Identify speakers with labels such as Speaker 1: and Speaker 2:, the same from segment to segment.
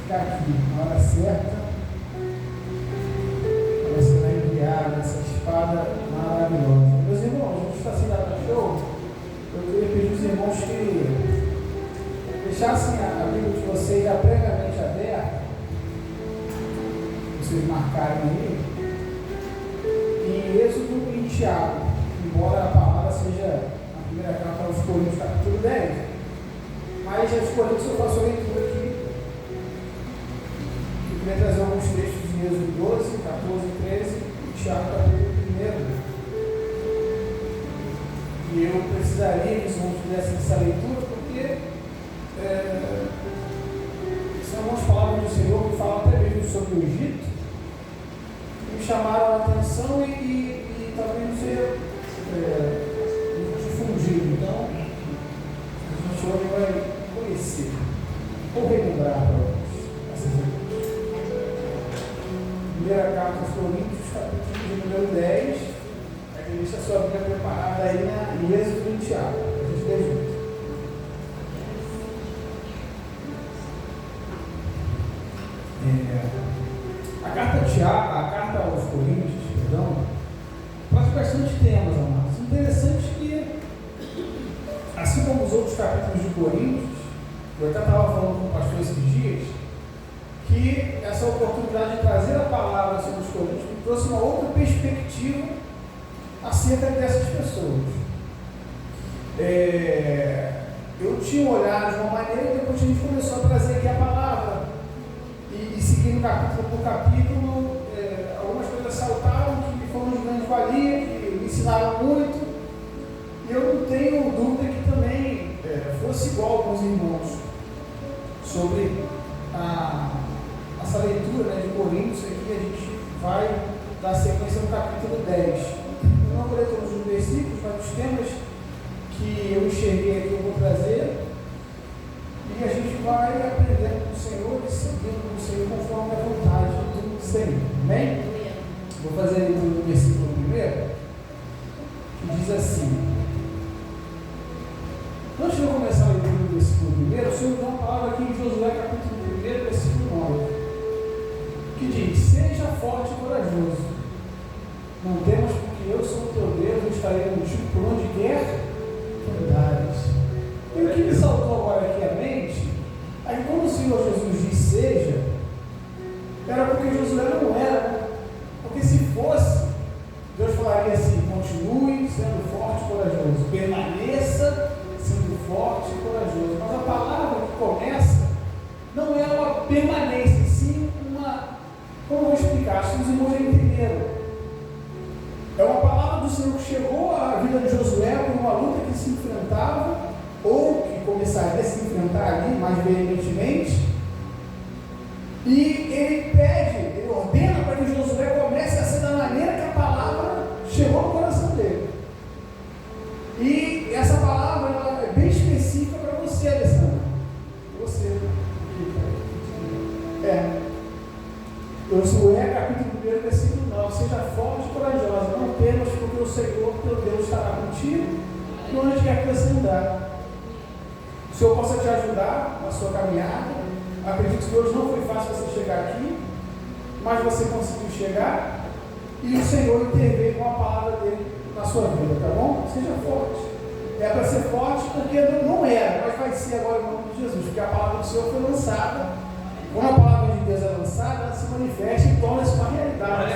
Speaker 1: ficar aqui na hora certa para ser enviada essa espada maravilhosa. Meus irmãos, a gente está sem data show. Eu queria pedir aos irmãos que deixassem a Bíblia de vocês já previamente aberta, vocês marcarem aí, em Êxodo e Tiago, embora a palavra seja a primeira carta aos Coríntios, capítulo 10, mas aos Coríntios eu faço a leitura aqui. Eu queria trazer alguns textos de Êxodo 12, 14, 13 e Tiago, capítulo 1. E eu precisaria que os irmãos fizessem essa leitura, porque são algumas palavras do Senhor que falam até mesmo sobre o Egito, que me chamaram a atenção e talvez não seja difundido. Então, a gente hoje vai conhecer, ou relembrar para nós essas coisas. Primeira carta aos Coríntios, capítulo número 10. Deixa a sua Bíblia preparada aí em Êxodo e Tiago. A gente lê junto. A carta aos Coríntios, traz bastante temas, amados. Interessante que, assim como os outros capítulos de Coríntios, eu até estava falando com o pastor esses dias, que essa oportunidade de trazer a palavra sobre os Coríntios me trouxe uma outra perspectiva acerca dessas pessoas. Eu tinha olhado de uma maneira e depois a gente começou a trazer aqui a palavra e seguindo capítulo por capítulo, algumas coisas saltaram que foram de grande valia, que me ensinaram muito, e eu não tenho dúvida que também fosse igual com os irmãos sobre essa leitura de Coríntios. Aqui a gente vai dar sequência no capítulo 10. Eu não vou ler todos os versículos, mas os temas que eu enxerguei aqui eu vou trazer, e a gente vai aprendendo com o Senhor e seguindo com o Senhor conforme a vontade do Senhor. Amém? Vou fazer a leitura do versículo primeiro, que diz assim. Antes de eu começar a leitura do versículo primeiro, o Senhor dá uma palavra aqui em Josué capítulo 1, versículo 9, que diz: seja forte e corajoso, não temas, porque eu sou o teu Deus, eu estarei contigo por onde quer que andares. E o que me saltou agora aqui à mente, aí quando o Senhor Jesus diz seja, era porque Josué não era, porque se fosse, Deus falaria assim: continue sendo forte e corajoso, permaneça sendo forte e corajoso. Mas a palavra que começa não é uma permanência, sim uma, como eu vou explicar, acho que os irmãos já entenderam. É uma palavra do Senhor que chegou à vida de Josué por uma luta que se enfrentava, ou que começaria a se enfrentar ali mais veementemente, e ele pede, ele ordena para que Josué comece a ser da maneira que a palavra chegou no coração dele. E essa palavra ela é bem específica para você, Alessandra. Você. Josué capítulo 1, versículo 9: seja forte e corajosa, não temas, porque o Senhor teu Deus estará contigo e onde quer que você andar. O Senhor possa te ajudar na sua caminhada. Acredito que hoje não foi fácil você chegar aqui, mas você conseguiu chegar, e o Senhor interveio com a palavra dele na sua vida, tá bom? Seja forte. É para ser forte porque não era, mas vai ser agora em nome de Jesus, porque a palavra do Senhor foi lançada. Quando a palavra de Deus é lançada, ela se manifesta e torna-se uma realidade.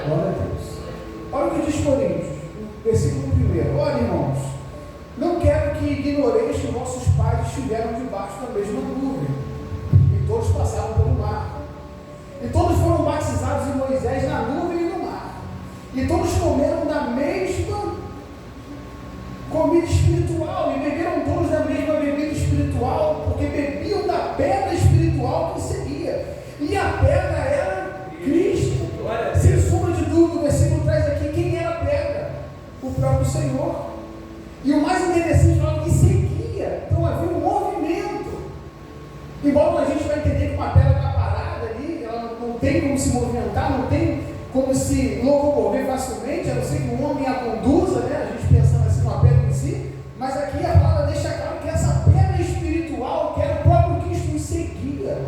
Speaker 1: Glória a Deus. Olha o que diz Coríntios, versículo 1. Olha, irmãos, não quero que ignoreis que vossos pais estiveram debaixo da mesma nuvem, e todos passaram pelo mar. E todos foram batizados em Moisés na nuvem e no mar. E todos comeram da mesma comida espiritual, e beberam todos da mesma bebida espiritual, porque bebiam da pedra espiritual que seguia, e a pedra era Cristo. Sem sombra de dúvida, o versículo traz aqui quem era a pedra: o próprio Senhor. E o mais interessante é que seguia, então havia um movimento. Embora a gente vai entender que uma pedra está parada ali, ela não tem como se movimentar, não tem como se locomover facilmente, a não ser que o homem a conduza, né? A gente pensando assim numa pedra em si, mas aqui a palavra deixa claro que essa pedra espiritual, que era o próprio Cristo, nos seguia.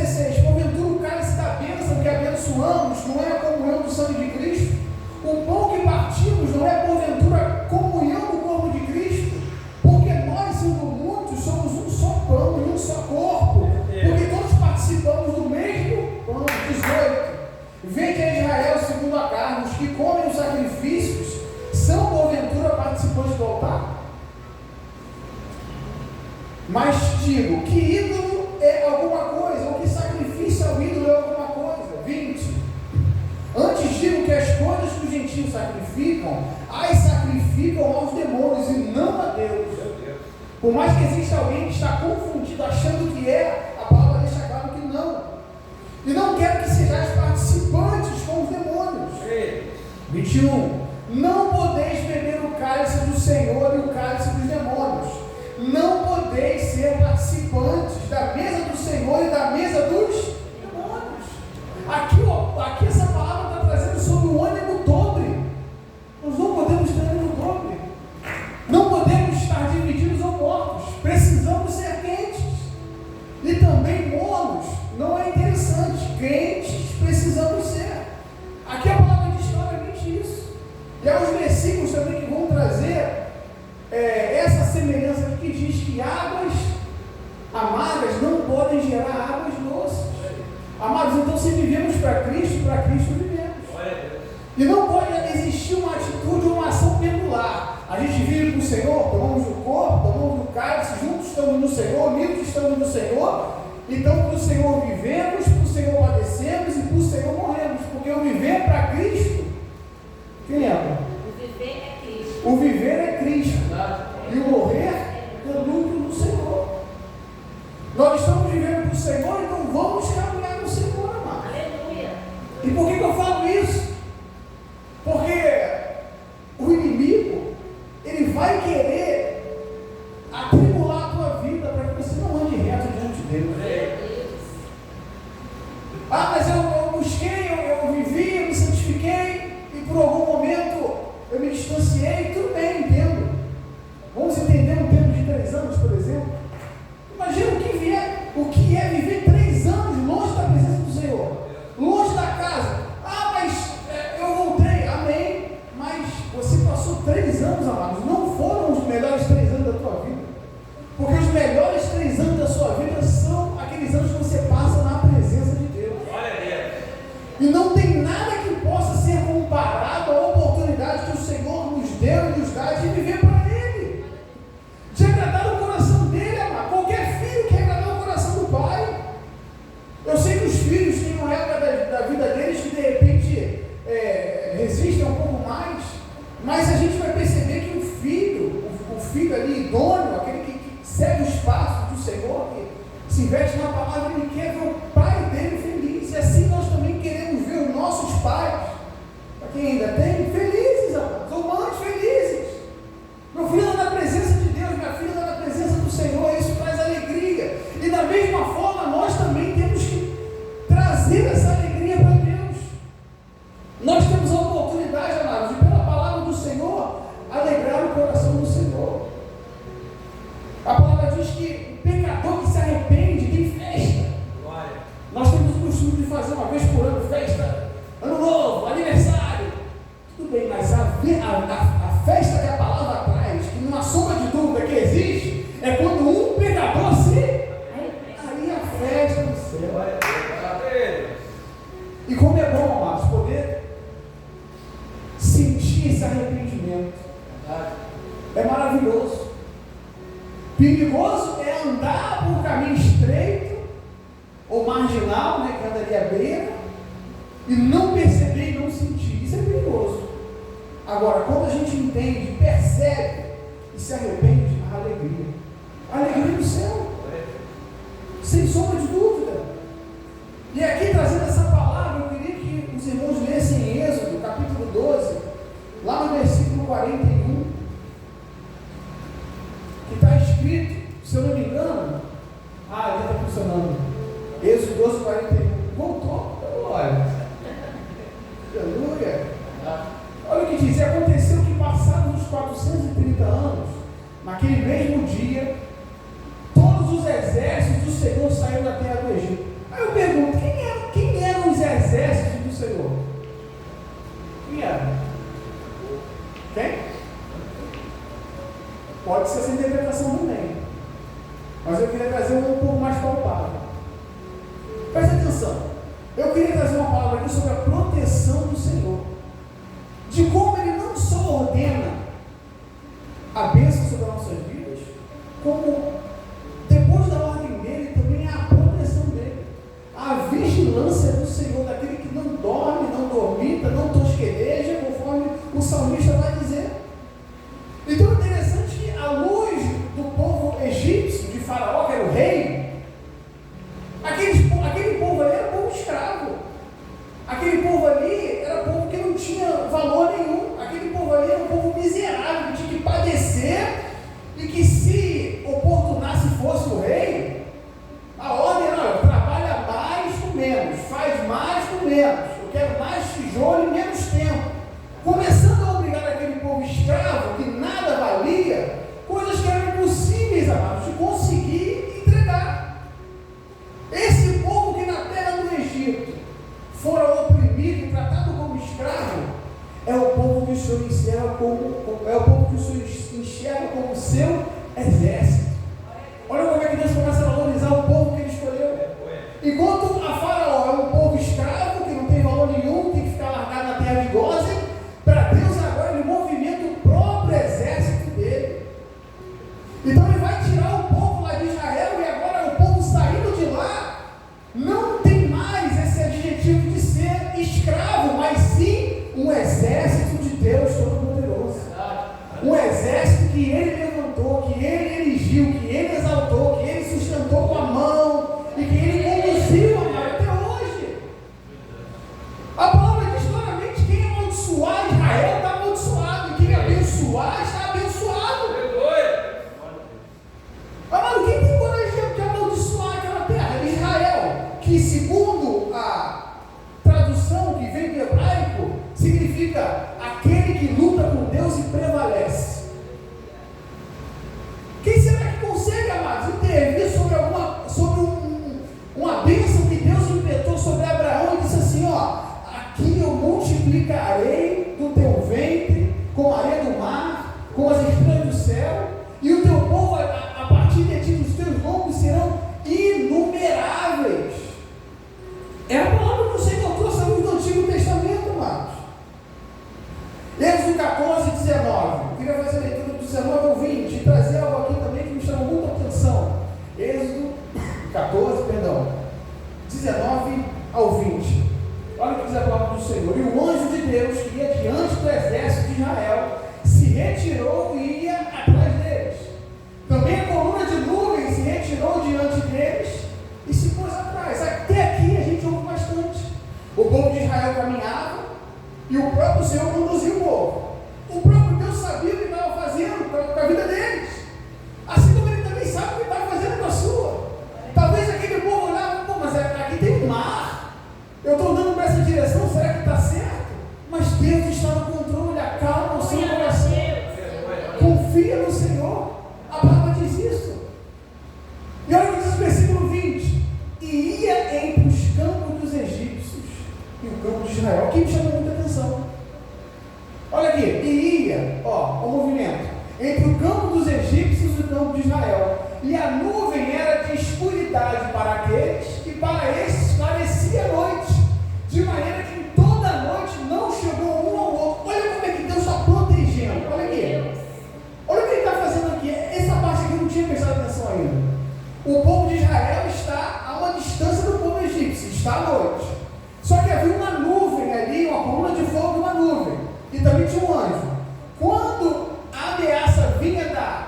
Speaker 1: 16, porventura o cálice da bênção que abençoamos não é a comunhão do sangue de Cristo? O pão que partimos não é porventura a comunhão do corpo de Cristo? Porque nós, sendo muitos, somos um só pão e um só corpo, porque todos participamos do mesmo pão. 18. Vede a Israel segundo a carne, os que comem os sacrifícios são porventura participantes do altar? Mas digo, que ídolo é alguma coisa, ou que sacrifício ao ídolo é alguma coisa? 20. Antes digo que as coisas que os gentios sacrificam, as sacrificam aos demônios e não a Deus. Por mais que exista alguém que está confundido, achando que é, a palavra deixa claro que não. E não quero que sejais participantes com os demônios. 21. Não podeis beber o cálice do Senhor e o cálice dos demônios. Não podeis ser participantes da mesa do Senhor e da mesa dos demônios. Aqui essa palavra está trazendo sobre o ânimo dobre. Nós não podemos ter ânimo dobre. Não podemos estar divididos ou mortos. Precisamos ser quentes. E também monos. Não é interessante. Crentes precisamos ser. Aqui a palavra diz claramente isso. E há os versículos também que vão trazer essa semelhança que diz que águas amargas não podem gerar águas doces. Amados, então se vivemos para Cristo vivemos. E não pode existir uma atitude ou uma ação pendular. A gente vive para o Senhor, tomamos o corpo, tomamos o cálice, juntos estamos no Senhor, unidos estamos no Senhor. Então para o Senhor vivemos, para o Senhor padecemos e para o Senhor morremos. Porque o viver para Cristo, quem lembra?
Speaker 2: O viver é Cristo.
Speaker 1: O viver é Cristo. E o morrer é lucro no Senhor. Nós estamos vivendo para o Senhor, então vamos caminhar no Senhor, amado.
Speaker 2: Aleluia.
Speaker 1: E por que eu falo isso? Porque o inimigo, ele vai querer atribular a tua vida para que você não ande reto diante dele. Ah, mas eu busquei, eu vivi, eu me santifiquei e por algum momento eu me distanciei. Tudo bem, entendo. Vamos entender um tempo de 3 anos, por exemplo. Imagina o que é viver 3 anos longe da presença do Senhor, longe da casa. Ah, mas eu voltei, amém. Mas você passou 3 anos, amados, não foram os melhores 3 anos da tua vida. Porque os melhores 3 anos da sua vida são aqueles anos que você passa na presença de Deus. E não tem nada que possa ser comparado à oportunidade que o Senhor nos deu e nos dá de viver para Ele, de agradar o coração dele, amado. Qualquer filho quer agradar o coração do pai. Eu sei que os filhos têm uma época da vida deles que de repente resistem um pouco mais, mas a gente vai perceber que o filho ali idôneo, aquele que segue os passos do Senhor, que se investe na palavra, ele quer ver o pai dele feliz. E assim nós também queremos ver os nossos pais, para quem ainda tem, felizes, amados, humanos felizes. Meu filho está na presença de Deus, minha filha está na presença do Senhor, isso traz alegria. E da mesma forma, nós também temos que trazer essa alegria para Deus. Nós temos a oportunidade, amados, de pela palavra do Senhor, alegrar o coração do Senhor. A palavra diz que o pecador que se arrepende tem festa. Nós temos o costume de fazer uma vez por ano festa, ano novo, aniversário. Tudo Mas eu queria trazer um pouco mais palpável. Presta atenção. Eu queria trazer uma palavra aqui sobre a proteção do Senhor. De como Ele não só ordena a bênção sobre as nossas vidas, como depois da ordem dele, também há a proteção dele. A vigilância do Senhor, daquele que não dorme, não dormita, não tosquedeja, conforme o salmista vai dizer. Então é interessante que, à luz do povo egípcio, de Faraó, que era o rei, aquele povo ali era povo escravo. Aquele povo ali era povo que não tinha valor nenhum. Aquele povo ali era um povo miserável, que tinha que padecer, e que se oportunasse fosse o rei, a ordem era: trabalha mais com menos, faz mais com menos, eu quero mais tijolo e menos tempo. Começando a obrigar aquele povo escravo, que nada valia, coisas que eram impossíveis, amados, de conseguir entregar. Esse povo que na terra do Egito fora oprimido e tratado como escravo, é o povo que o Senhor enxerga como seu exército. Olha como é que Deus começa a valorizar o povo que Ele escolheu. Enquanto a Faraó é um povo escravo, que não tem valor nenhum, tem que ficar largado na terra de Gósen, para Deus agora Ele movimenta o próprio exército dele. Então Ele vai tirar o povo lá de Israel, e agora o povo saindo de lá não tem mais esse adjetivo de ser escravo, mas sim um exército de Deus Todo-Poderoso. Um exército que Ele levantou, que Ele erigiu, que Ele exaltou, que Ele sustentou com a mão e que Ele conduziu até hoje. A palavra diz claramente: quem amaldiçoar Israel está amaldiçoado, e quem abençoar está abençoado. Amado, quem tem coragem de amaldiçoar aquela terra? Israel, que segundo a tradução que vem do hebraico, significa aquele que luta com Deus e prevalece. Quem será que consegue, amados, intervir sobre uma bênção que Deus implementou sobre Abraão e disse assim: ó, aqui eu multiplicarei do teu ventre com a areia do mar, com as estrelas do céu, e o teu povo, a partir de ti, os teus nomes serão inumeráveis. É a palavra que o Senhor trouxe no Antigo Testamento, amados. Êxodo 14, 19. Eu queria fazer a leitura do 19 ao 20 e trazer algo aqui também que me chamou muita atenção. Êxodo 19 ao 20. Olha o que diz a palavra do Senhor. E o anjo de Deus, que ia diante do exército de Israel, se retirou e ia atrás deles. Também a coluna de nuvem se retirou diante deles e se pôs atrás. Até aqui a gente ouve bastante. O povo de Israel caminhava e o próprio Senhor conduzia o povo. O próprio Deus sabia o que estava fazendo com a vida deles, assim como Ele também sabe o que estava fazendo com a sua. Talvez aquele povo olhava: pô, mas aqui tem um mar, eu estou andando para essa direção, será que está certo? Mas Deus está no controle, acalma o seu coração, confia no Senhor. A palavra diz isso. E olha o que diz o versículo 20: e ia entre os campos dos egípcios e o campo de Israel. Aqui me chamou muita atenção. Olha aqui, e ia, o movimento entre o campo dos egípcios e o campo de Israel, e a nuvem era de escuridade para aqueles, e para esses esclarecia a noite, de maneira que em toda a noite não chegou um ao outro. Olha como é que Deus está protegendo. Olha aqui, olha o que Ele está fazendo aqui. Essa parte aqui eu não tinha prestado atenção ainda. O povo de Israel está a uma distância do povo egípcio, está à noite. Só que havia uma nuvem ali, uma coluna de fogo e uma nuvem, e também tinha um anjo. Quando a ameaça vinha da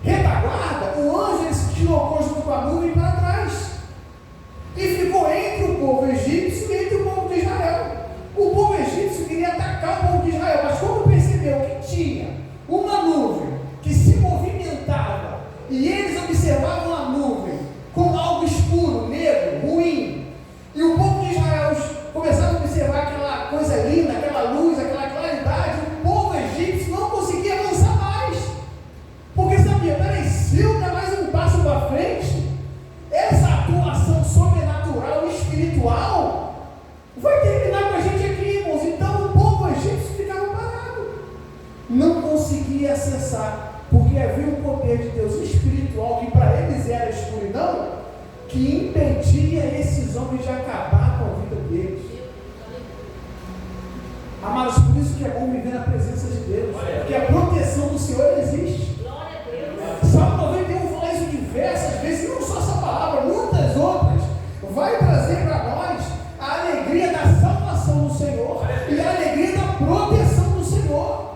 Speaker 1: retaguarda, o anjo ele se deslocou junto com a nuvem para trás e ficou entre o povo egípcio e entre o povo de Israel. O povo egípcio queria atacar o povo de Israel, mas quando percebeu que tinha uma nuvem que se movimentava e eles observavam a nuvem como algo escuro, negro, ruim, e o povo de Israel começava a observar aquela coisa linda, aquela luz, aquela claridade, o povo egípcio não conseguia avançar mais, porque sabia: peraí, se eu dar mais um passo para frente, que impedia esses homens de acabar com a vida deles. Amados, por isso que é bom viver na presença de Deus, porque a proteção do Senhor existe. Salmo 91 fala isso diversas vezes, não só essa palavra, muitas outras. Vai trazer para nós a alegria da salvação do Senhor e a alegria da proteção do Senhor.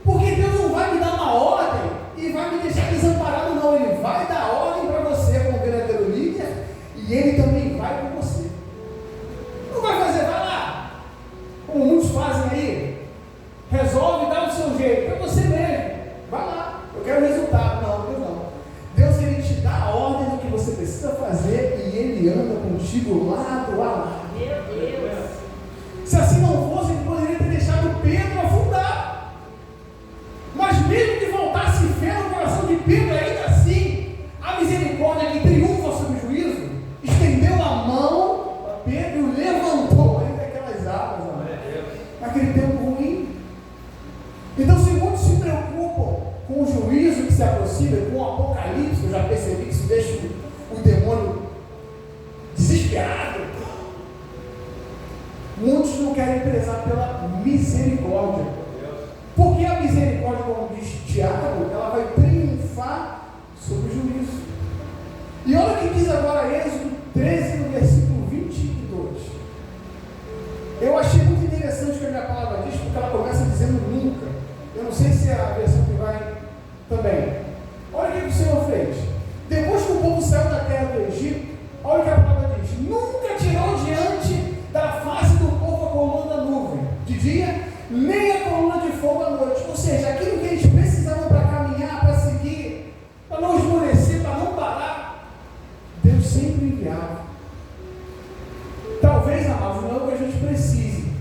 Speaker 1: Porque Deus não vai me dar uma ordem e vai me deixar desamparado, não. Ele vai dar ordem para você como verdadeiro líder e Ele também vai com você. Não vai fazer, vai lá, como muitos fazem aí, resolve dar o seu jeito, para você mesmo, vai lá, eu quero resultado. Não, Deus não. Deus, Ele te dá a ordem do que você precisa fazer e Ele anda contigo lado a lado.
Speaker 2: Meu Deus!
Speaker 1: Se assim não fosse, Ele poderia ter deixado Pedro afundar. Mas mesmo que faltasse fé no coração de Pedro, ainda assim, a misericórdia que triunfa sobre o juízo, estendeu a mão a Pedro e levantou ele daquelas águas, naquele tempo ruim. Então, se muitos se preocupam com o juízo que se aproxima, com o apocalipse, eu já percebi que isso deixa o demônio desesperado. Muitos não querem prezar pela misericórdia, porque a misericórdia, como diz Tiago, ela vai triunfar sobre o juízo. E olha o que diz agora Êxodo 13, no versículo 22. Eu achei muito interessante o que a minha palavra diz, porque ela começa dizendo nunca. Eu não sei se é a versão que vai também. Olha o que o Senhor fez. Depois que o povo saiu da terra do Egito, olha o que a palavra diz: nunca tirou diante da face do povo a coluna da nuvem de dia, nem a coluna de fogo à noite. Ou seja, aquilo que eles precisavam para caminhar, para seguir, para não esmorecer, para não parar, Deus sempre enviava. Talvez, amados, não é o que a gente precise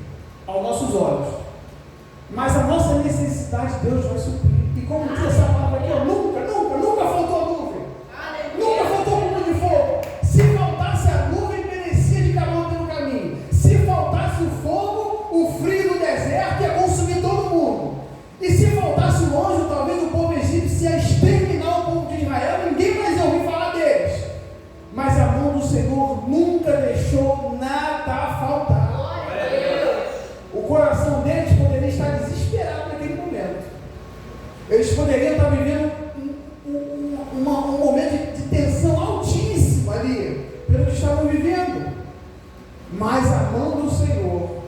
Speaker 1: aos nossos olhos, mas a nossa necessidade Deus vai suprir. E como diz essa palavra aqui, nunca faltou a nuvem. Nunca faltou coluna de fogo. Se faltasse a nuvem, merecia de calor pelo caminho. Se faltasse o fogo, o frio do deserto ia consumir todo mundo. E se faltasse o anjo, talvez o povo egípcio ia exterminar o povo de Israel, ninguém mais ia ouvir falar deles. Mas a mão do Senhor nunca deixou nada faltar. O coração deles poderia estar desesperado naquele momento. Eles poderiam estar vivendo um momento de tensão altíssima ali, pelo que estavam vivendo. Mas a mão do Senhor,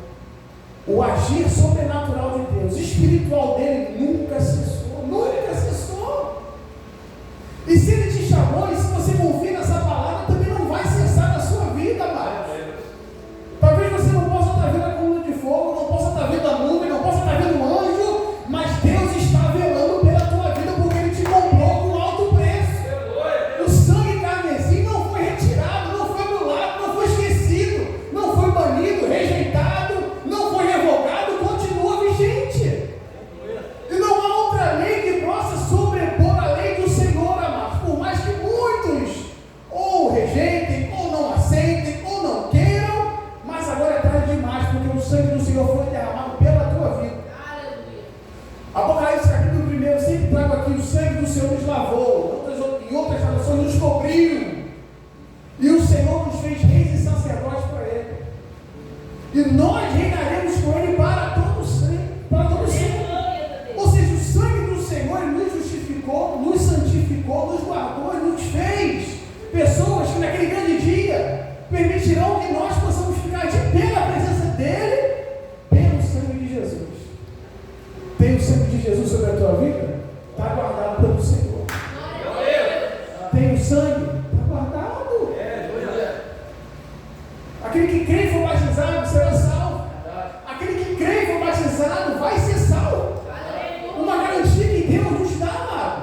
Speaker 1: o agir sobrenatural de Deus, espiritual dele, nunca cessou. Nunca cessou. E se Ele te chamou, e se você confia nessa palavra, também não vai cessar na sua vida, amados. Talvez você não possa estar vendo a coluna de fogo, não possa estar vendo a nuvem, não possa estar vendo um anjo, mas Deus está velando pela tua vida, porque Ele te comprou com alto preço. O sangue carmesim não foi retirado, não foi anulado, não foi esquecido, não foi banido, rejeitado, não foi revogado, continua vigente. E não há outra lei que possa sobrepor a lei do Senhor, amados. Por mais que muitos ou rejeitem, ou não aceitem, ou não queiram, mas agora é tarde demais, porque o sangue do Senhor foi derramado pela tua vida. Apocalipse capítulo 1, sempre trago aqui: o sangue do Senhor nos lavou, em outras traduções nos cobriu, e o Senhor nos fez reis e sacerdotes para Ele, e nós reinaremos com Ele para todo sempre. Ou seja, o sangue do Senhor nos justificou, nos santificou, nos guardou e nos fez pessoas que naquele grande dia permitirão que nós possamos ficar de pé na presença dEle pelo sangue de Jesus. Tem o sangue de Jesus sobre a tua vida? Está guardado pelo Senhor. Tem o sangue? Está guardado. Aquele que crê e for batizado será salvo. Aquele que crê e for batizado vai ser salvo. Uma garantia que Deus nos dá, amado.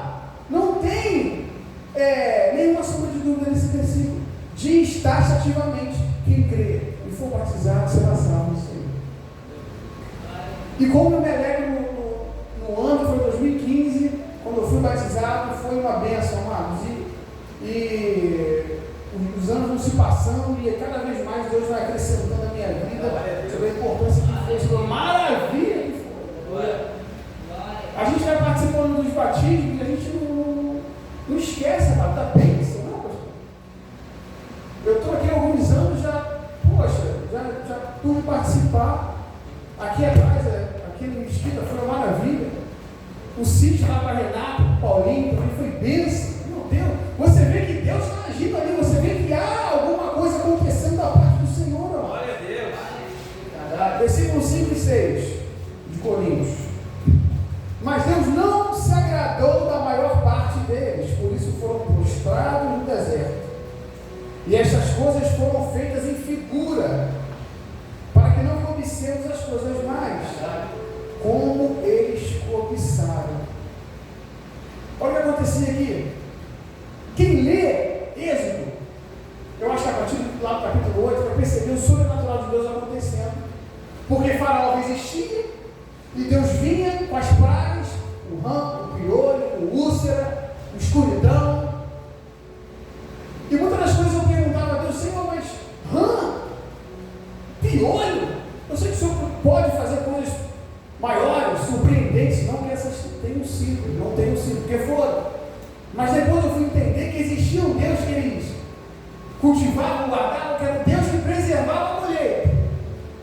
Speaker 1: Não tem nenhuma sombra de dúvida nesse versículo. Diz taxativamente: quem crê e for batizado será salvo no Senhor. E como eu me alegro no ano, foi 2015, quando eu fui batizado, foi uma bênção, amados. E os anos vão se passando e cada vez mais Deus vai acrescentando a minha vida sobre a importância que foi, sobre a maravilha que foi. A gente vai participando dos batismos e a gente não esquece, amado, da bênção, não, pastor? O sítio lá para Renato, Paulinho, também foi bênção. Meu Deus, você vê que Deus está agindo ali, você vê que há alguma coisa acontecendo da parte do Senhor.
Speaker 2: Glória a Deus.
Speaker 1: Versículo 5 e 6 de Coríntios. Mas Deus não se agradou da maior parte deles, por isso foram prostrados no deserto. E estas coisas foram feitas em figura, para que não cobicemos as coisas mais, como eles cobiçaram. Olha o que acontecia aqui. Quem lê Êxodo, eu acho que a partir lá do capítulo 8, vai perceber o sobrenatural de Deus acontecendo. Porque Faraó existia, e Deus vinha com as pragas, o ramo, o piolho, o úlcera, a escuridão. E muitas das coisas eu perguntava a Deus, Senhor, mas piolho? Eu sei que o Senhor pode fazer coisas maiores, surpreendentes, não que essas tenham sido, não tenham sido, porque foram. Mas depois eu fui entender que existia um Deus que eles cultivavam, guardavam, que era o Deus que preservava a colheita.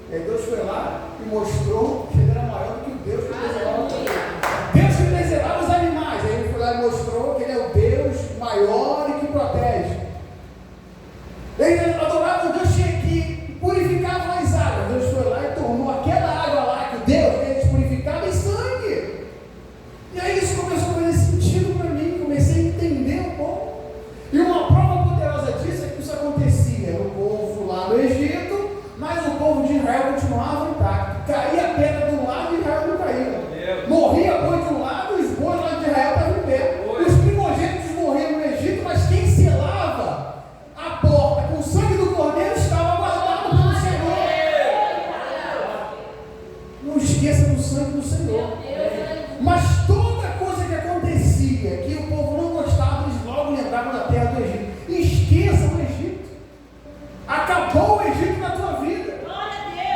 Speaker 1: E aí Deus foi lá e mostrou que ele era maior do que o Deus que preservava a colheita. Deus que preservava os animais. Aí ele foi lá e mostrou que ele é o Deus maior e que protege. Eles adoravam o Deus que purificava as águas. Deus foi lá e tornou aquela água lá que o Deus deles purificava em sangue. E aí isso começou a fazer sentido para mim. Comecei a entender um pouco. E uma prova poderosa disso é que isso acontecia no povo lá no Egito, mas o povo de Israel continuava intacto. Caía a pedra de um lado e Israel não caía. Morria boi de um lado e os bois lá de Israel estavam em pé. Os primogênitos morriam no Egito, mas quem selava a porta com o sangue do cordeiro estava guardado pelo Senhor. Não esqueça do sangue do Senhor. Mas toda coisa que acontecia, que o povo não gostava, eles logo lembravam da terra do Egito. Esqueça o Egito. Acabou o Egito na tua vida.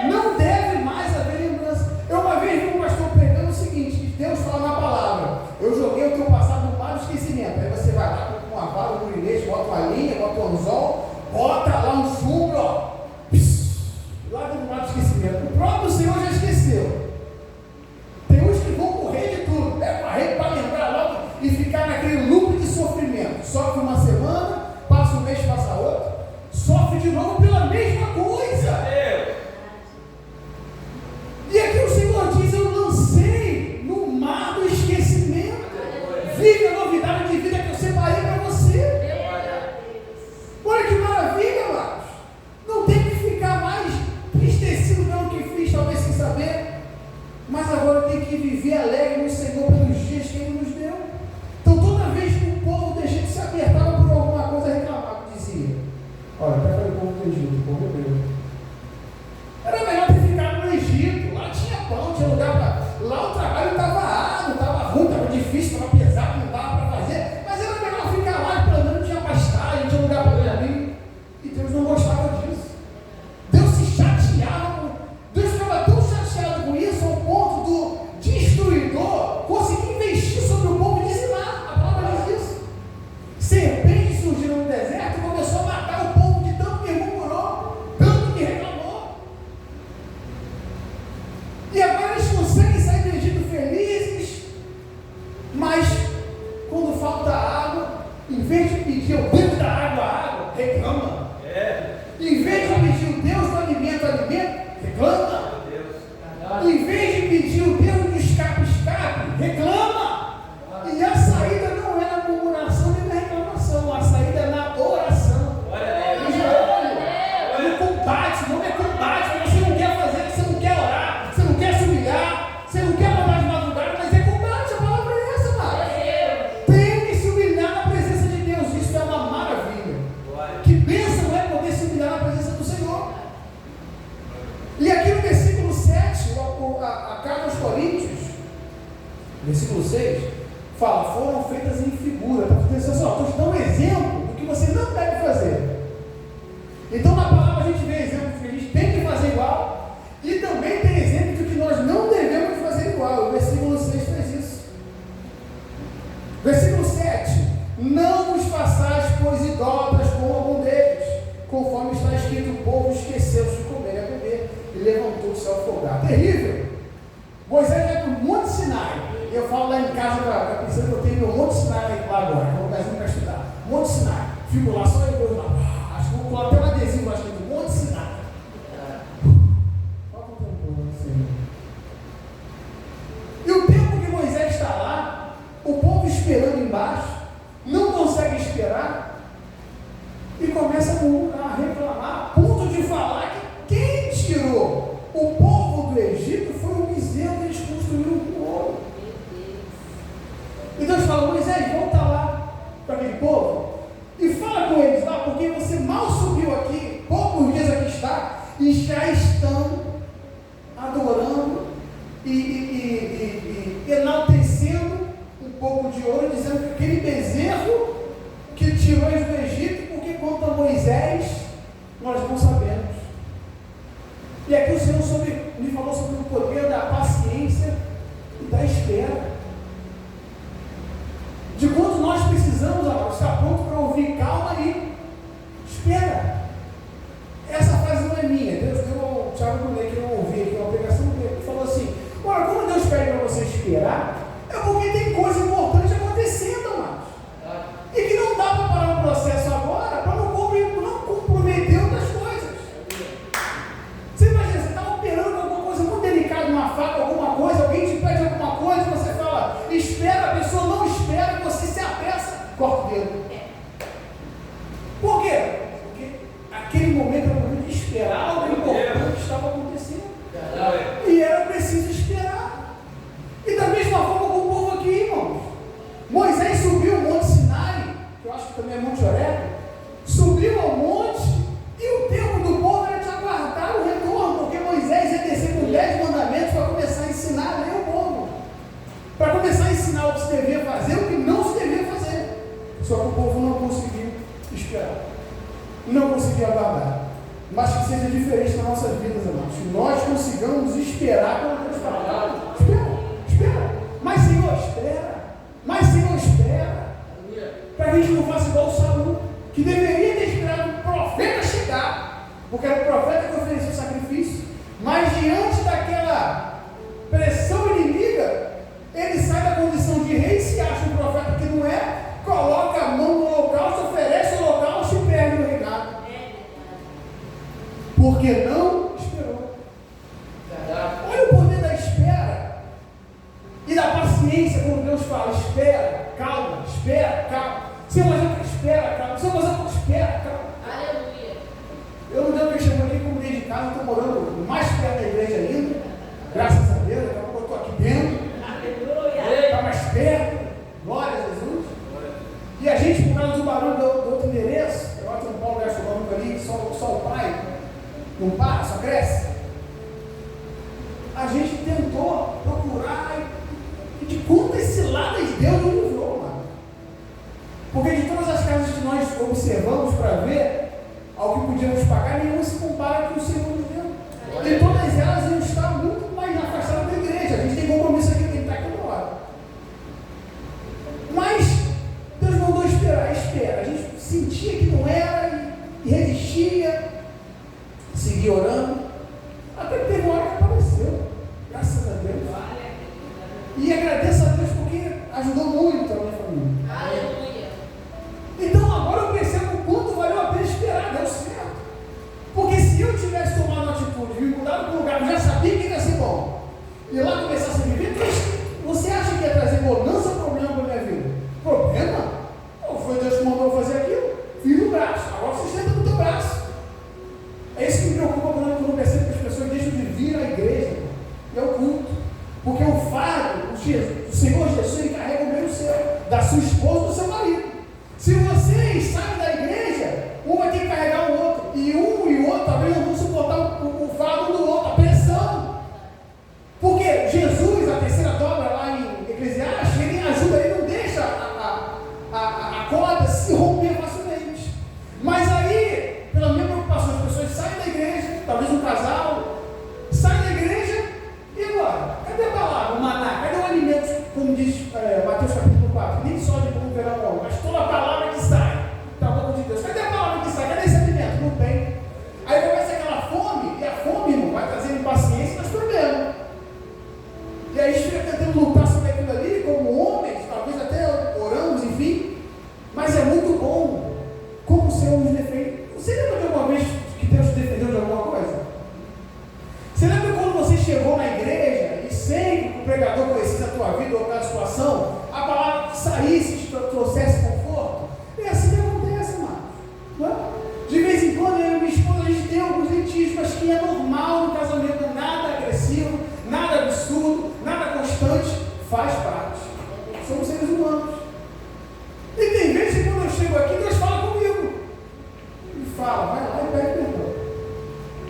Speaker 1: Não deve mais haver lembrança. Eu uma vez vi um pastor pregando o seguinte, que Deus fala na palavra: eu joguei o teu passado no mar do esquecimento. Aí você vai lá com uma vara, um murinete, bota uma linha, bota um anzol, bota lá um chumbo, ó, lá do mar do esquecimento. O próprio Senhor já esqueceu. Tem uns que vão correr de tudo, para lembrar logo e ficar naquele loop de sofrimento. Sofre uma semana, passa um mês, passa outro, sofre de novo pela mesma coisa. E aqui o Senhor diz: eu lancei no mar do esquecimento. Vive a novidade de vida que eu separei para você. Olha que maravilha, amados. Não tem que ficar mais tristecido pelo que fiz, talvez sem saber. Mas agora tem que viver alegre no Senhor pelos dias que Ele nos deu. Então toda vez que o povo do Egito se apertava por alguma coisa, reclamava, dizia: olha, pega o povo do Egito, o povo hebreu. Era melhor ter ficado no Egito. Lá tinha pão, tinha lugar para... Lá o trabalho estava árduo, estava ruim, estava difícil, estava pesado, não dava para fazer. Mas era melhor ficar lá, pelo menos tinha pastagem, tinha lugar para dormir. E Deus não gostava disso. Deus se chateava. Deus ficava tão chateado com isso, ao ponto do destruidor conseguir investir sobre o povo e dizimar. A palavra diz isso. Serpentes surgiram no deserto e começou a matar o povo de tanto que murmurou, tanto que reclamou. E agora eles conseguem sair do Egito felizes, mas quando falta água, em vez de pedir ao Deus da água, reclama. Em vez de pedir o Deus do alimento, reclama. Em vez de pedir o Deus do escape, reclama. E a saída não é na murmuração nem na reclamação, a saída é na oração. No combate, não é combate, porque você não quer fazer, você não quer orar, você não quer se humilhar, você não quer mandar de madrugada, mas é combate, a palavra é essa, mano. Tem que se humilhar na presença de Deus, isso é uma maravilha. Que bênção é poder se humilhar na presença do Senhor. E aqui no versículo 7, a carta aos Coríntios, versículo 6, fala: foram feitas em figura. Estou te dando um exemplo do que você não deve fazer. Então na palavra a gente vê exemplos que a gente tem que fazer igual, e também tem exemplo de que nós não devemos fazer igual. O versículo 6 faz isso. Versículo 7: não vos façais, pois, idólatras como algum deles, conforme está escrito: o povo esqueceu-se de comer e a beber, e levantou-se ao folgar. Terrível. Moisés vai para o Monte Sinai. Eu falo lá em casa só em Deus lá. Acho que vou colar até um adesivo, acho que do Monte Sinai. Olha o tempo assim. E o tempo que Moisés está lá, o povo esperando embaixo, não consegue esperar e começa a reclamar, a ponto de falar que quem tirou o povo do Egito foi o bezerro que eles construíram com ouro. E Deus fala: Moisés, volta lá para aquele povo e fala com eles lá, porque você mal subiu aqui, poucos dias aqui está, e já estão adorando e enaltecendo um pouco de ouro, dizendo que aquele bezerro que tirou eles do Egito, porque quanto a Moisés, nós não sabemos. E aqui o Senhor me falou sobre o poder da paciência e da espera. De quanto nós precisamos, agora, estar pronto para ouvir, calma aí, espera. Essa frase não é minha, Deus deu ao Thiago Brunet, que eu não ouvi aqui, uma pregação dele, que falou assim: ora, quando Deus pede para você esperar, é porque tem coisa importante acontecendo, amados. E que não dá para parar o processo agora para não comprometer outras coisas. Você imagina, você está operando com alguma coisa muito delicada, uma faca, alguma coisa, alguém te pede alguma coisa, você fala, espera, a pessoa não espera, você se apressa, corta o dedo. Por quê? Porque aquele momento era o momento de esperar, algo importante estava acontecendo. E era preciso esperar. E da mesma forma com o povo aqui, irmãos. Moisés subiu o Monte Sinai, que eu acho que também é Monte Horebe, subiu ao monte, e o tempo do povo era de aguardar o retorno, porque Moisés ia descer com 10 mandamentos para começar a ensinar a ler o povo, para começar a ensinar o que se devia fazer, o que não se devia fazer. Só que o povo não conseguiu esperar, não conseguiu aguardar. Mas que seja diferente nas nossas vidas, amados, que nós consigamos esperar quando Deus fala: espera, mas Senhor, espera. Mas Senhor, espera, para a gente não faça igual o Saul, que deveria ter esperado o profeta chegar, porque era o profeta que oferecia o sacrifício, mas diante daquela pressão inimiga, ele sai da condição de rei, se acha um profeta que não é, coloca a mão no holocausto, oferece o holocausto e perde o reinado, porque não esperou. Olha o poder da espera e da paciência, quando Deus fala: espera, calma, Senhor, mas eu espera, calma, Senhor, mas eu espera, calma. Aleluia. Eu não deu que chamou aqui como dentro de casa, estou morando mais perto da igreja ainda, graças a Deus, daqui a pouco eu estou aqui dentro. Aleluia. Está mais perto, glória a Jesus. E a gente, por causa do barulho do outro endereço, eu acho que o Paulo gastronômico ali, só o pai, não para, só cresce. A gente tentou procurar e de quantas ciladas Deus nos livrou, mano. Porque de todas as casas que nós observamos para ver ao que podíamos pagar, nenhuma se compara com o Senhor nos deu. E todas elas iam estar muito mais afastadas da igreja. A gente tem compromisso aqui, tem que estar aqui do lado. Mas Deus mandou esperar. A gente sentia que não era e resistia, seguia orando, até que teve uma hora que apareceu. Graças a Deus. E agradeço a Deus porque ajudou muito a minha família. Aleluia. Então agora eu percebo o quanto valeu a pena esperar, deu certo. Porque se eu tivesse tomado uma atitude, me mudado para um lugar, eu já sabia que ia ser bom, e lá começasse a viver, você acha que ia trazer bonança ou problema para a minha vida? Problema? Ou foi Deus que mandou fazer aquilo? Fiz no braço, agora sustenta no teu braço. É isso que me preocupa quando eu que é normal no casamento, nada agressivo, nada absurdo, nada constante, faz parte. Somos seres humanos. E tem vezes que quando eu chego aqui, Deus fala comigo. E fala, vai lá e pede perdão.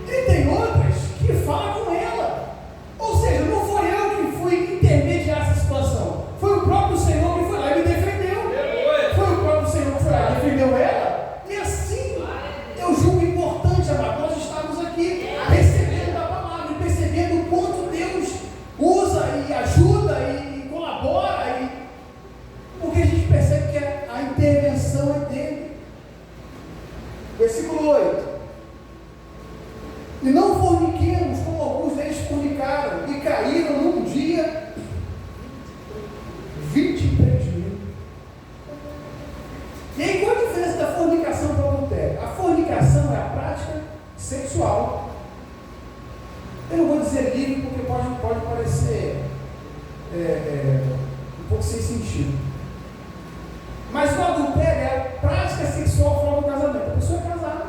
Speaker 1: E tem outras que fala com ela. Ou seja, não foi eu que fui intermediar essa situação. Foi o próprio Senhor que foi lá e me defendeu. Foi o próprio Senhor que foi lá e defendeu ela. E assim, eu julgo importante, amado, nós estamos aqui recebendo a palavra e percebendo o quanto Deus usa e ajuda e colabora. Porque a gente percebe que a intervenção é dele. Versículo 8. E não forniquemos como alguns deles fornicaram e caíram num dia 23 mil. E aí qual a diferença da fornicação para o adultério? A fornicação é a prática sexual. Eu não vou dizer livre porque pode parecer um pouco sem sentido. Mas o adultério é a prática sexual fora do casamento. A pessoa é casada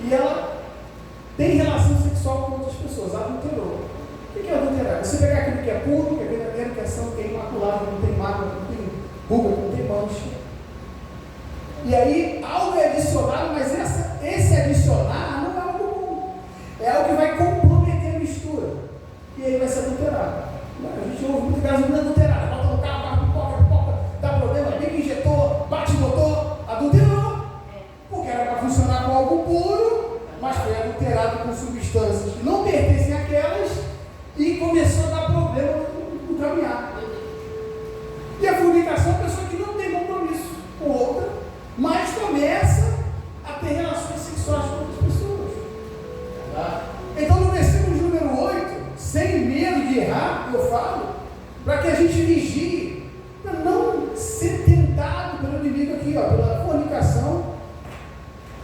Speaker 1: e ela tem relação sexual com outras pessoas, adulterou. O que é adulterar? Você pegar aquilo que é puro, que é verdadeiro, que é santo, que é imaculado, que não tem mácula, que não tem ruga, que não tem mancha. E aí algo é adicionado, mas esse adicionar não é algo comum. É algo que vai comprometer a mistura. E aí vai ser adulterado. A gente ouve muito gasolina adulterada. Bota no carro, pipoca, dá problema, liga, injetor, bate motor, adulterou. Porque era para funcionar com algo puro, mas foi adulterado com substâncias que não pertencem àquelas e começou a dar problema no caminhar. E a fornicação é uma pessoa que não tem compromisso com outra, mas começa a ter relações sexuais com outras pessoas. Então, no versículo de número 8, sem medo de errar, eu falo, para que a gente vigie, para não ser tentado pelo inimigo aqui, pela fornicação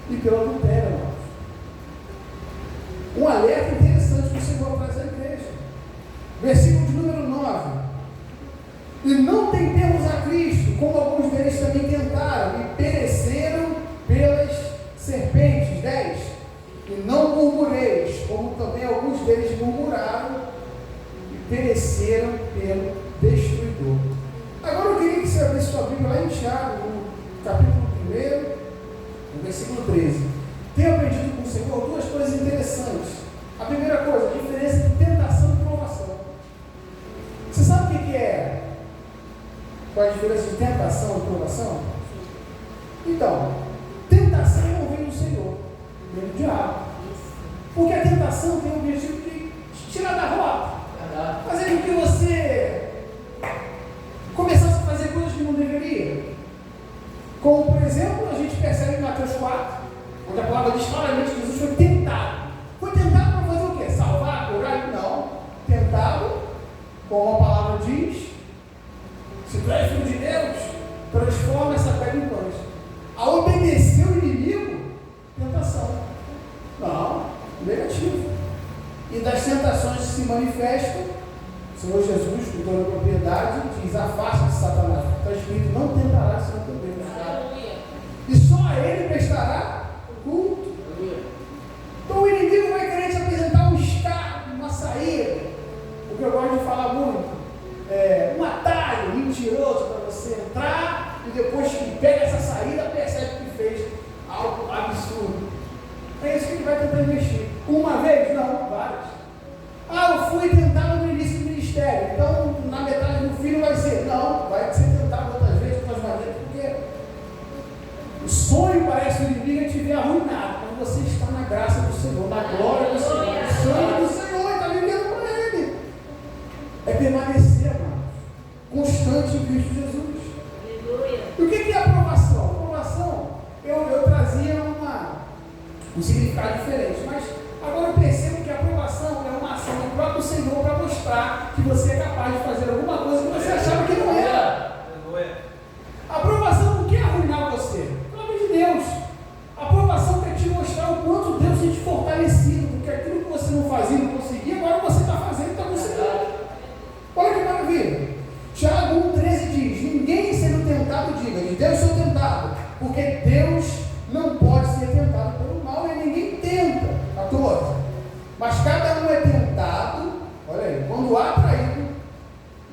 Speaker 1: e pelo adultério, irmãos. Um alerta interessante que o Senhor traz à igreja. Versículo de número 9. E não tentemos a Cristo, como alguns deles também tentaram, e pereceram pelas serpentes. 10. E não murmureis, como também alguns deles murmuraram, e pereceram pelo destruidor. Agora eu queria que você abrisse sua Bíblia lá em Tiago, no capítulo 1, no versículo 13. Tenho aprendido com o Senhor duas coisas interessantes. A primeira coisa, a diferença de tentação e provação. Você sabe o que é? Qual é a diferença de tentação e provação? Então, tentação não vem do Senhor, vem do diabo. Porque a tentação tem o objetivo de te tirar da rota, fazer com que você começasse a fazer coisas que não deveria. Como, por exemplo, a gente percebe em Mateus 4, onde a palavra diz claramente que Jesus foi tentado. Foi tentado para fazer o quê? Salvar, curar? Não. Tentado, como a palavra diz, se tu és filho de Deus, transforma essa pedra em pães. A obedecer o inimigo, tentação. Não, negativo. E das tentações que se manifestam, o Senhor Jesus, com toda a propriedade, diz: afasta de Satanás. Está escrito: não tentará ser também. E só a ele prestará culto. Então o inimigo vai querer te apresentar um escape, uma saída. O que eu gosto de falar muito um atalho mentiroso para você entrar e depois que pega essa saída, percebe que fez algo absurdo. É isso que ele vai tentar investir. Uma vez? Não, várias. Eu fui tentado no início do ministério, então na metade do filho vai ser. Não, vai ser tentado outras vezes, outras maneiras, porque o sonho parece o inimigo te ver arruinado, quando você está na graça do Senhor, na glória do Senhor, no sangue do Senhor, está vivendo para Ele. É permanecer, mano, constante em Cristo Jesus. Aleluia. E o que é aprovação? Aprovação, eu trazia um significado diferente, mas agora eu percebo que a aprovação é uma ação do próprio Senhor para mostrar que você é capaz de fazer alguma coisa que você achava que não era. A aprovação não quer arruinar você, pelo amor de Deus. A aprovação quer te mostrar o quanto Deus tem te fortalecido, porque aquilo que você não fazia, não conseguia, agora você está fazendo e está conseguindo. Olha que maravilha. Tiago 1,13 diz: ninguém sendo tentado diga, de Deus sou tentado, porque Deus não pode ser tentado pelo mal e ninguém tenta. 14. Mas cada um é tentado, olha aí, quando atraído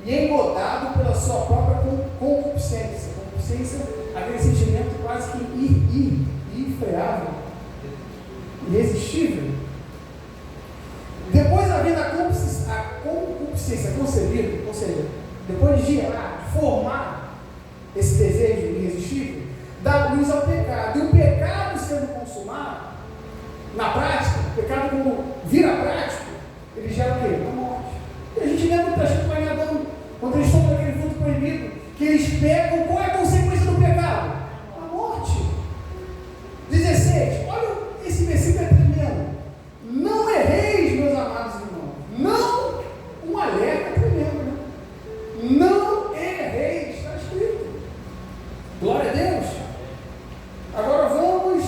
Speaker 1: e engodado pela sua própria concupiscência. Concupiscência, aquele sentimento quase que irrefreável, irresistível. Depois da vida a concupiscência concebida, ou seja, depois de gerar, de formar esse desejo irresistível, dá luz ao pecado. E o pecado sendo consumado, na prática, o pecado quando vira prático, ele gera o quê? A morte. E a gente lembra que está escrito lá em Adão, quando eles tomam aquele fruto proibido, que eles pecam, qual é a consequência do pecado? A morte. 16, olha, esse versículo é tremendo. Não erreis, meus amados irmãos. Não, um alerta tremendo, né? Não erreis, está escrito. Glória a Deus. Agora vamos,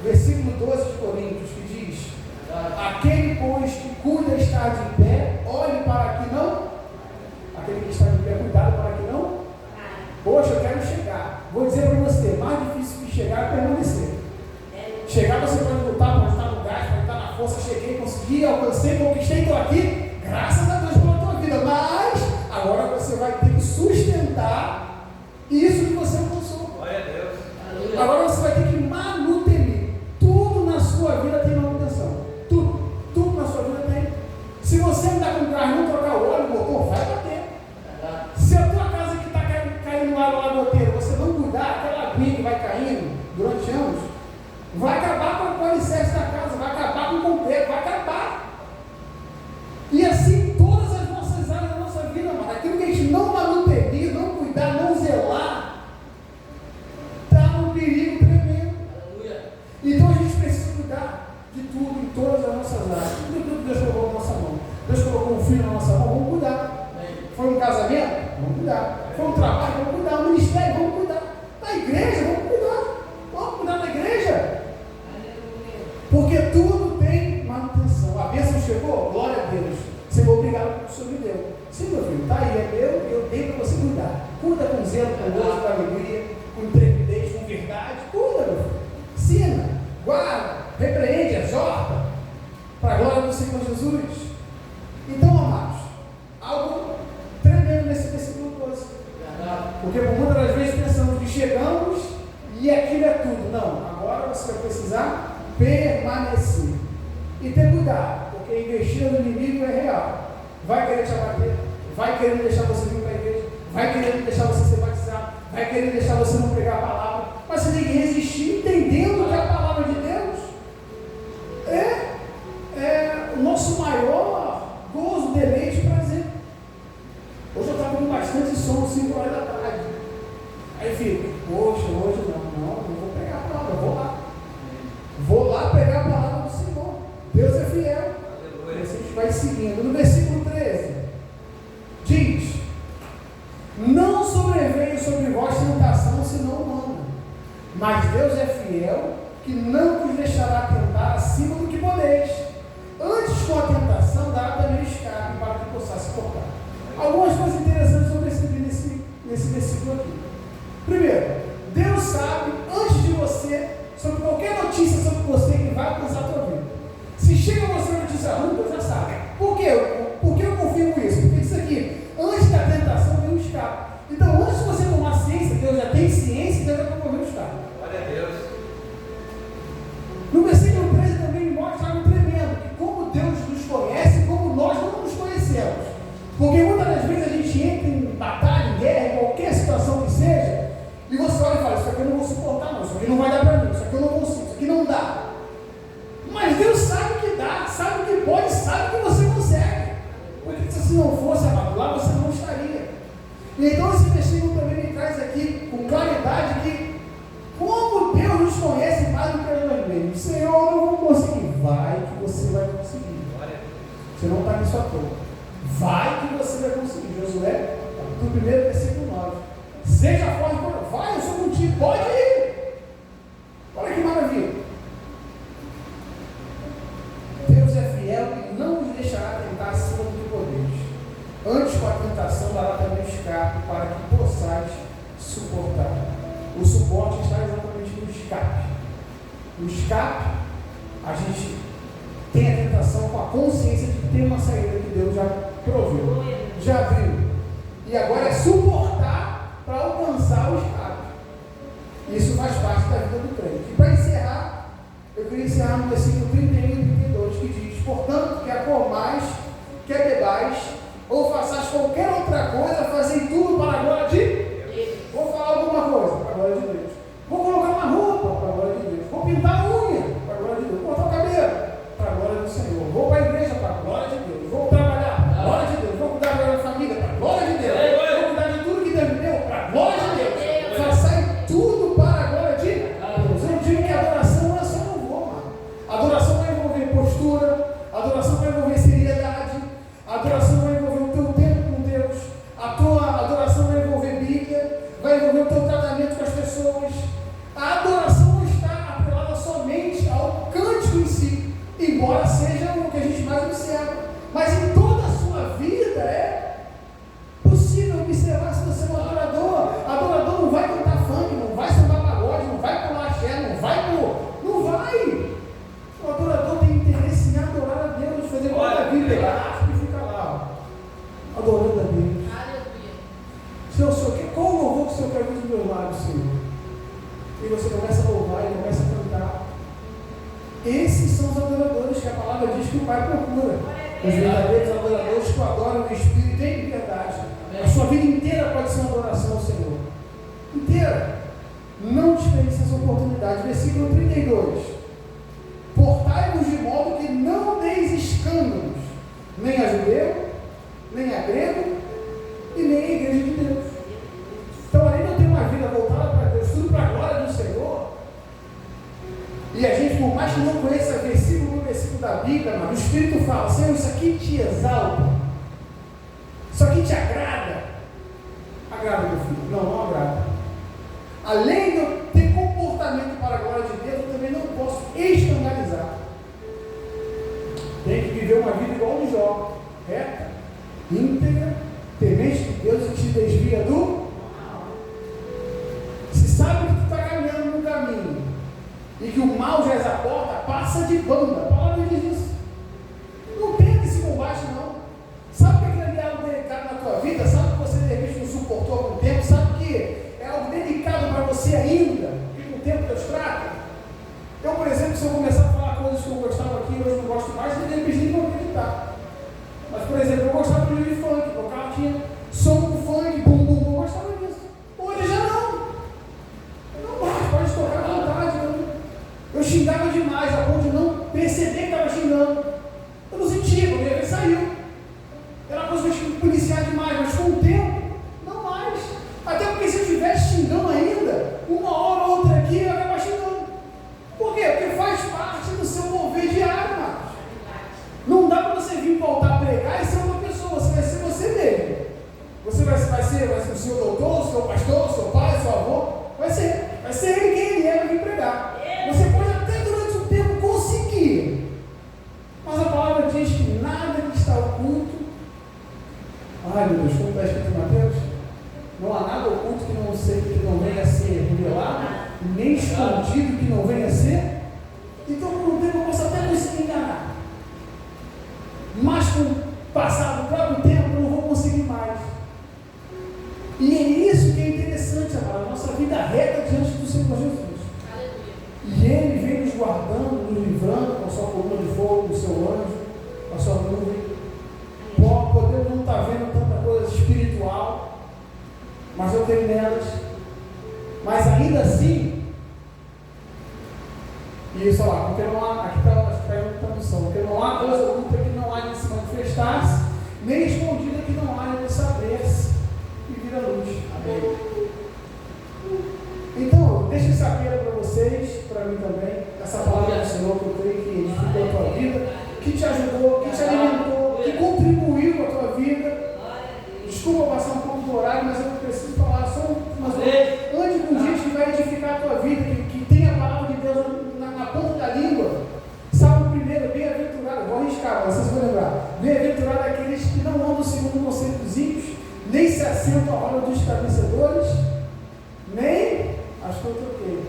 Speaker 1: versículo 12 de Coríntios, que diz: aquele, pois, que cuida estar de pé, olhe para que não. Aquele que está de pé, cuidado para que não. Poxa, eu quero chegar. Vou dizer para você, mais difícil que chegar é permanecer. Chegar você pode lutar, pode estar no gás, pode estar na força, cheguei, consegui, alcancei, conquistei, estou aqui, graças a Deus pela tua vida. Mas agora você vai ter que sustentar isso que você alcançou. Glória a Deus. Agora você vai ter que manutenir. Tudo na sua vida tem manutenção. Tudo na sua vida tem. Se você andar com o carro e não trocar o óleo, o motor vai bater. Se a tua casa que está caindo lá no roteiro, você não cuidar, aquela aguinha que vai caindo durante anos, vai acabar com o alicerce da casa, vai acabar com o concreto, vai acabar. E assim todas as nossas áreas da nossa vida, mano. Aquilo que a gente não manutenir, não cuidar, não zelar, está num perigo tremendo. Então a gente precisa cuidar de tudo, em todas as nossas áreas. Tudo que Deus colocou na nossa mão. Deus colocou um filho na nossa mão, vamos cuidar. Foi um casamento? Vamos cuidar. Foi um trabalho? Vamos cuidar. Um ministério? Vamos cuidar. Da igreja? Vamos cuidar. Vamos cuidar da igreja. Porque tudo tem manutenção. A bênção chegou? Glória a Deus. Senhor, obrigado por me deu. Sim, meu filho, está aí, é meu, eu dei para você cuidar. Cuida com zelo, com gozo, com alegria, com intrepidez, com verdade. Cuida, meu filho. Ensina, guarda, repreende, exorta, para a glória do Senhor Jesus. Então, amados, algo tremendo nesse versículo 12. Porque por muitas das vezes pensamos que chegamos e aquilo é tudo. Não, agora você vai precisar permanecer. E ter cuidado, porque investir no inimigo é real. Vai querer te abater, vai querer deixar você vir para a igreja, vai querer deixar você ser batizado, vai querer deixar você não pregar a palavra. Mas você tem que resistir entendendo que a palavra de Deus é o nosso maior gozo, deleite e prazer. Hoje eu estava com bastante som, 5 horas da tarde. Aí fica, poxa, hoje não vou pegar a palavra, vou lá pegar a palavra do Senhor. Deus é fiel. E assim a gente vai seguindo. No versículo 13, diz: não sobreveio sobre vós tentação senão humana, mas Deus é fiel, que não vos deixará tentar acima do que podeis. Antes, com a tentação, dará também escape para que possais suportar. Algumas coisas interessantes eu percebi nesse versículo aqui. Primeiro, Deus sabe, antes de você, sobre qualquer notícia sobre você que vai alcançar a tua vida. Se chega a você uma notícia ruim, Deus já sabe. Por quê? Por que eu confirmo isso? Porque isso aqui, antes da tentação, vem um escape. Então, antes de você tomar ciência, Deus já tem ciência e Deus já promoveu o escape. Glória a Deus. No versículo 13 também mostra algo tremendo, que como Deus nos conhece, como nós não nos conhecemos. Porque muitas das vezes a gente entra em batalha, em guerra, em qualquer situação que seja, e você olha e fala, isso aqui eu não vou suportar não, isso aqui não vai dar para mim, isso aqui eu não consigo, isso aqui não dá. Mas Deus sabe o que dá, sabe o que pode, sabe o que você consegue. Porque se não fosse amado, lá você não estaria. E então esse versículo também me traz aqui com claridade que como Deus nos conhece mais do que nós mesmos. Senhor, eu não vou conseguir. Vai que você vai conseguir. Você não está nisso à toa. Vai que você vai conseguir. Josué, do primeiro versículo 9. Seja forte, vai, eu sou contigo, pode ir. Olha que maravilha. Deus é fiel e não nos deixará tentar acima do que poderes. Antes, com a tentação, dará também escape para que possais suportar. O suporte está exatamente no escape. O escape a gente tem a tentação com a consciência de ter uma saída que Deus já proveu, já viu. E agora é suportar para alcançar o estado. Isso faz parte da vida do crente. E para encerrar, eu queria encerrar no versículo 31 e 32, que diz: portanto, quer comais, quer bebais, ou façais qualquer outra coisa, fazei tudo para a glória de Deus. Vou falar alguma coisa para a glória de Deus. Vou colocar uma roupa para a glória de Deus. Vou pintar a unha para a glória de Deus. Vou cortar o cabelo para a glória do Senhor. Vou para a igreja para a glória de Deus. Vou trabalhar para a glória de Deus. Vou cuidar da minha família para a glória de Deus. Vou cuidar de tudo que Deus me deu para a glória de Deus. Façai tudo para a glória de Deus. Eu digo que a adoração não é só louvor, mano. A adoração vai envolver postura, a adoração vai envolver seriedade, a adoração vai envolver o teu tempo com Deus, a tua adoração vai envolver Bíblia, vai envolver o teu tratamento com as pessoas. A adoração não está apelada somente ao cântico em si, embora seja o que a gente mais observa, mas em toda a sua vida é possível observar se você é um adorador. Adorador não vai cantar funk, não vai sambar pagode, não vai pular axé, não vai. O adorador tem interesse em adorar a Deus, fazer como a Bíblia, pegar a arte e fica lá, ó, adorando a Deus. Senhor, qual o louvor que o Senhor quer ver dos meus lábios, Senhor? E você começa a louvar e começa a cantar. Esses são os adoradores que a palavra diz que o Pai procura. Os verdadeiros adoradores que o adoram no Espírito em liberdade. A sua vida inteira pode ser uma adoração ao Senhor. Inteira. Não desperdice essa oportunidade. Versículo 32. Portai-vos de modo que não deis escândalos, nem a judeu, nem a grego, e nem a igreja de Deus. Então, além de eu ter uma vida voltada para Deus, tudo para a glória do Senhor, e a gente, por mais que não conheça versículo por versículo da Bíblia, mas o Espírito fala: Senhor, isso aqui te exalta, isso aqui te agrada. Agrada, meu filho? Não agrada. Além de eu ter comportamento para a glória de Deus, eu também não posso escandalizar. Tem que viver uma vida igual de Jó, reta, íntegra, temente de Deus e te desvia do mal. Se sabe que tu está caminhando no caminho e que o mal já é a porta, passa de banda. A palavra diz isso. Não tem esse combate, não. Sabe que aquilo ali é algo delicado na tua vida? Sabe que você de repente não suportou há algum tempo? Sabe que é algo delicado para você ainda, que com o tempo Deus trata? Eu, por exemplo, se eu começar a falar coisas que eu gostava aqui e hoje não gosto mais, de repente nem vou acreditar. Mas, por exemplo, eu gostava de funk, o carro tinha som do funk, bum, bum, bum, eu gostava disso. Hoje já não. Não mais, pode tocar à vontade. Eu xingava demais, a ponto de não perceber que estava xingando. Eu não sentia, quando ia ver, saiu. Era uma coisa que eu policiar demais, mas com o tempo, não mais. Até porque se eu estivesse xingando ainda, uma hora ou outra aqui, eu ia acabar xingando. Por quê? Porque faz parte do seu mover diário, Marcos. Não dá para você vir voltar a pregar e ser uma pessoa, você vai ser você mesmo. Você vai ser o seu doutor, o seu pastor, o seu pai, o seu avô. Vai ser ele quem ele é para vir pregar. Você pode até durante um tempo conseguir, mas a palavra diz que nada que está oculto. Ai meu Deus, como está escrito em Mateus? Não há nada oculto que não venha a ser revelado, nem escondido que não venha a ser. Então, por um tempo eu posso até conseguir enganar, mas com o passar do próprio tempo eu não vou conseguir mais. E é isso que é interessante, amado, a nossa vida reta diante do Senhor Jesus. E Ele vem nos guardando, nos livrando com a sua coluna de fogo, com o seu anjo, com a sua nuvem. Podemos não estar vendo tanta coisa espiritual, mas eu tenho nelas. Mas ainda assim, e isso lá, porque não há, aqui está a tradução, porque não há coisa oculta que não há de se manifestar-se, nem escondida que não há de saber-se e vir à luz. Amém. Então, deixa esse apelo para vocês, para mim também, essa palavra do Senhor que eu creio que edificou a tua vida, que te ajudou, que te alimentou, que contribuiu com a tua vida. Desculpa passar um pouco do horário, mas eu preciso falar só umas coisas. Antes de um dia que vai edificar a tua vida, que tem a palavra de Deus na ponta da língua. Salmo primeiro, bem-aventurado, vou arriscar, vocês vão lembrar. Bem-aventurado é aqueles que não andam segundo o conselho dos ímpios, nem se assentam à roda dos escarnecedores, nem, acho que eu troquei.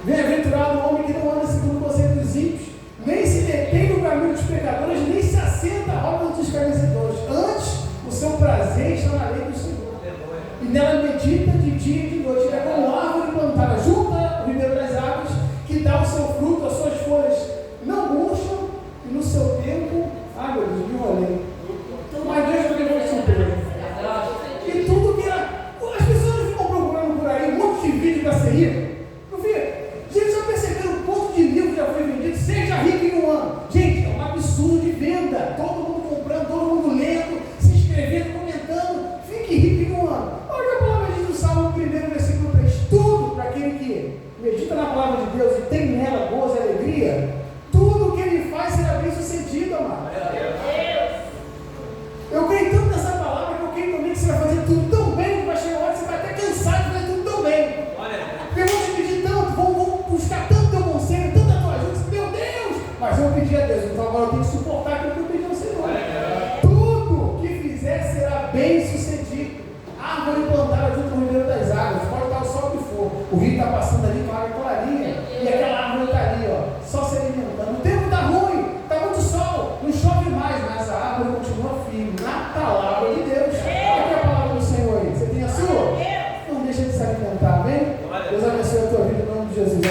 Speaker 1: Bem-aventurado o homem que não anda pecadores, nem se assenta à roda dos escarnecedores. Antes, o seu prazer está na lei do Senhor. E nela medita de dia e de noite. Ele é como árvore plantada junto ao ribeiro das águas, que dá o seu fruto, as suas folhas não murcham, e no seu tempo, meu Deus, me enrolei. Mas Deus vai levar surpresa. E tudo que as pessoas ficam procurando por aí, um monte de vídeo para ser rico. Meu filho, gente, já perceberam o quanto de livro já foi vendido? Seja rico em um ano. Gente, é um absurdo de venda. Todo mundo comprando, todo mundo lendo, se inscrevendo, comentando. Fique rico em um ano. Olha a palavra diz no Salmo 1, versículo 3. Tudo para aquele que medita na palavra de Deus e tem nela gozo e alegria, tudo que ele faz será bem sucedido, amado. Eu creio tanto nessa palavra que eu creio também que você vai fazer tudo tão bem que vai chegar uma hora que você vai até cansar de fazer tudo tão bem. Porque eu vou te pedir tanto, vou buscar tanto teu conselho, tanta tua ajuda, meu Deus! Mas eu pedi a Deus, então agora eu tenho que suportar aquilo que eu pedi ao Senhor. Tudo que fizer será bem sucedido. Árvore plantada junto ao ribeiro das águas, pode estar o sol que for, o rio está passando ali com água clarinha, e aquela árvore está ali, só se alimentando. O tempo está ruim, está muito sol, não chove mais, mas a árvore continua firme, na palavra de Deus. Qual é a palavra do Senhor aí? Você tem a sua? Não deixa de se alimentar, amém? Deus abençoe a tua vida em nome de Jesus.